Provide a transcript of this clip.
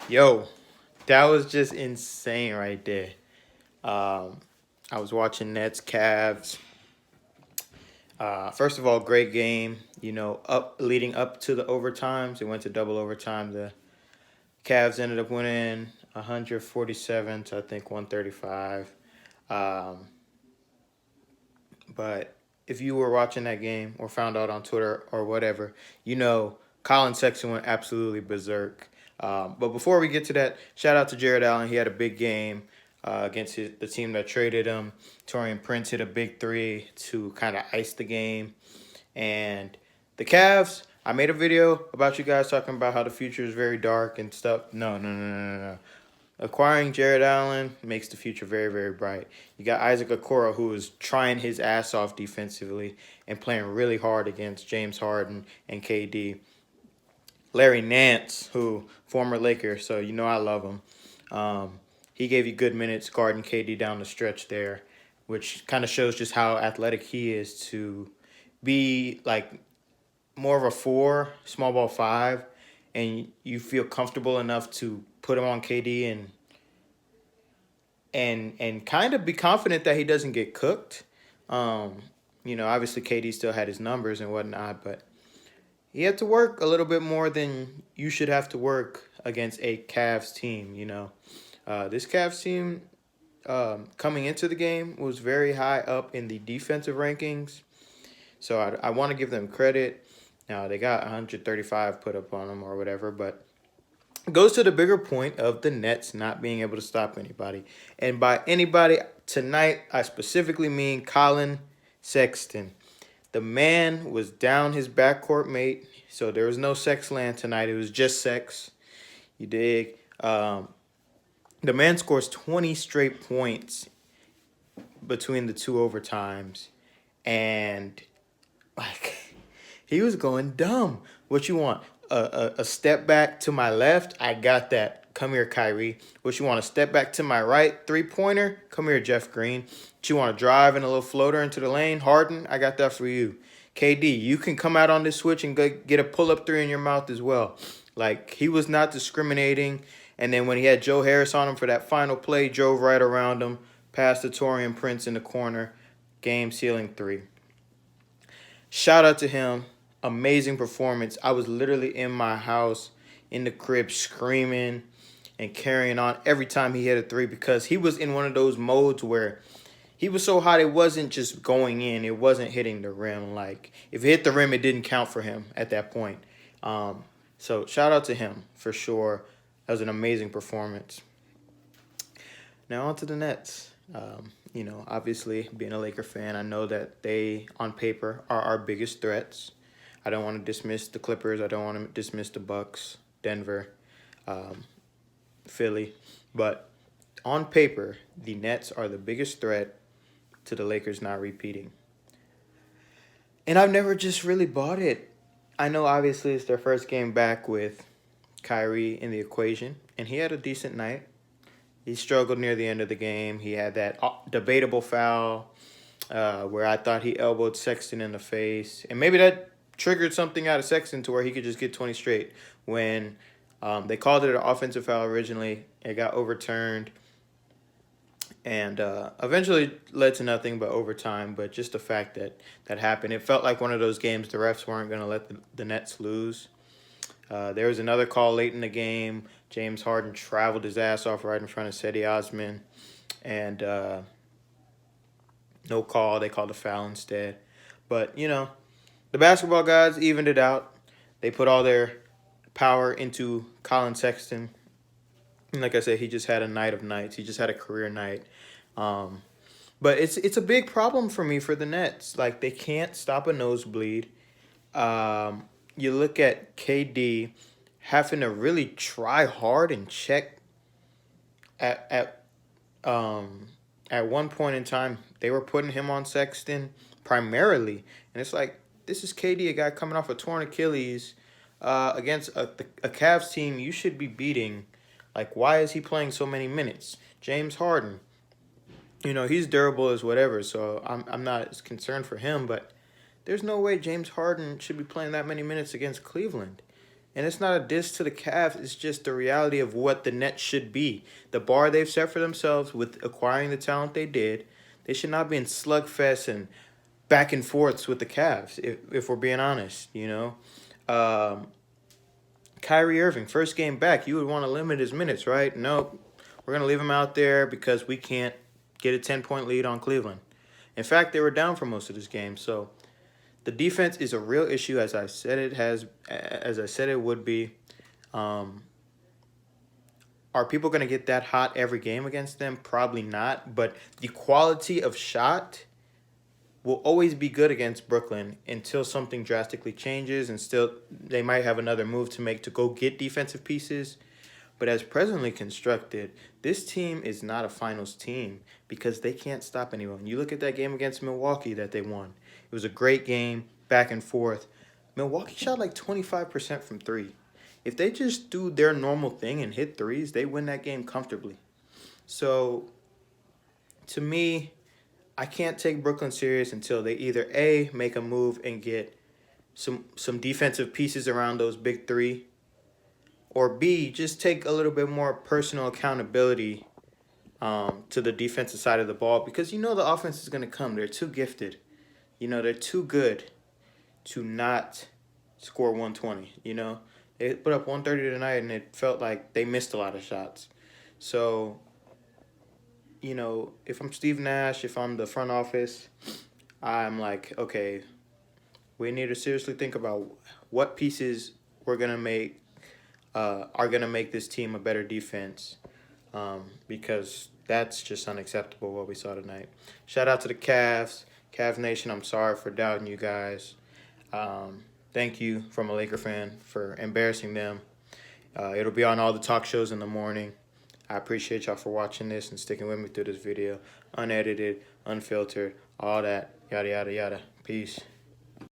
Yo, that was just insane right there. Um, I was watching Nets Cavs. First of all, great game. Up leading up to the overtimes, it went to double overtime. The Cavs ended up winning 147 to I think 135. Um, but if you were watching that game or found out on Twitter or whatever, Collin Sexton went absolutely berserk. But before we get to that, shout out to Jared Allen. He had a big game against the team that traded him. Torian Prince hit a big three to kind of ice the game. And the Cavs, I made a video about you guys talking about how the future is very dark and stuff. No, no, no, no, no, no. Acquiring Jared Allen makes the future very, very bright. You got Isaac Okoro, who is trying his ass off defensively and playing really hard against James Harden and KD. Larry Nance, who former Laker, so I love him. He gave you good minutes guarding KD down the stretch there, which kind of shows just how athletic he is to be like more of a four, small ball five, and you feel comfortable enough to put him on KD and kind of be confident that he doesn't get cooked. Obviously KD still had his numbers and whatnot, but he had to work a little bit more than you should have to work against a Cavs team. This Cavs team coming into the game was very high up in the defensive rankings, so I want to give them credit. Now they got 135 put up on them or whatever, but it goes to the bigger point of the Nets not being able to stop anybody. And by anybody tonight, I specifically mean Collin Sexton. The man was down his backcourt mate, so there was no sex land tonight. It was just sex. You dig? The man scores 20 straight points between the two overtimes, and like he was going dumb. What you want? A step back to my left? I got that. Come here, Kyrie. What you want? A step back to my right? 3-pointer? Come here, Jeff Green. What you want to drive in a little floater into the lane? Harden? I got that for you. KD, you can come out on this switch and get a pull-up three in your mouth as well. Like, he was not discriminating. And then when he had Joe Harris on him for that final play, drove right around him, passed to Torian Prince in the corner, game-sealing three. Shout out to him. Amazing performance. I was literally in my house, in the crib, screaming and carrying on every time he hit a three because he was in one of those modes where he was so hot it wasn't just going in, it wasn't hitting the rim. Like, if it hit the rim, it didn't count for him at that point. So shout out to him for sure. That was an amazing performance. Now on to the Nets. Obviously being a Laker fan, I know that they, on paper, are our biggest threats. I don't want to dismiss the Clippers. I don't want to dismiss the Bucks, Denver, Philly. But on paper, the Nets are the biggest threat to the Lakers not repeating. And I've never just really bought it. I know obviously it's their first game back with Kyrie in the equation, and he had a decent night. He struggled near the end of the game. He had that debatable foul where I thought he elbowed Sexton in the face. And maybe that triggered something out of Sexton to where he could just get 20 straight. When they called it an offensive foul originally, it got overturned. And eventually led to nothing but overtime. But just the fact that that happened, it felt like one of those games the refs weren't going to let the Nets lose. There was another call late in the game. James Harden traveled his ass off right in front of Cedi Osman. And no call. They called a foul instead. But, the basketball guys evened it out. They put all their power into Collin Sexton. And like I said, he just had a night of nights. He just had a career night. But it's a big problem for me for the Nets. Like, they can't stop a nosebleed. You look at KD having to really try hard and check at one point in time. They were putting him on Sexton primarily, and it's like, this is KD, a guy coming off a torn Achilles against a Cavs team you should be beating. Like, why is he playing so many minutes? James Harden, he's durable as whatever, so I'm not as concerned for him, but there's no way James Harden should be playing that many minutes against Cleveland. And it's not a diss to the Cavs. It's just the reality of what the Nets should be. The bar they've set for themselves with acquiring the talent they did. They should not be in slugfest and back and forths with the Cavs, if we're being honest, you know. Um, Kyrie Irving, first game back, you would want to limit his minutes, right? Nope. We're going to leave him out there because we can't get a 10-point lead on Cleveland. In fact, they were down for most of this game. So the defense is a real issue, as I said it would be. Um, are people going to get that hot every game against them? Probably not. But the quality of shot will always be good against Brooklyn until something drastically changes, and still they might have another move to make to go get defensive pieces. But as presently constructed, this team is not a finals team because they can't stop anyone. You look at that game against Milwaukee that they won. It was a great game, back and forth. Milwaukee shot like 25% from three. If they just do their normal thing and hit threes, they win that game comfortably. So, to me, I can't take Brooklyn serious until they either A, make a move and get some defensive pieces around those big three, or B, just take a little bit more personal accountability to the defensive side of the ball, because you know the offense is going to come. They're too gifted. You know, they're too good to not score 120, you know. They put up 130 tonight, and it felt like they missed a lot of shots. So, you know, if I'm Steve Nash, if I'm the front office, I'm like, okay, we need to seriously think about what pieces we're gonna make are gonna make this team a better defense, because that's just unacceptable what we saw tonight. Shout out to the Cavs Nation. I'm sorry for doubting you guys. Thank you from a Laker fan for embarrassing them. It'll be on all the talk shows in the morning. I appreciate y'all for watching this and sticking with me through this video. Unedited, unfiltered, all that, yada, yada, yada. Peace.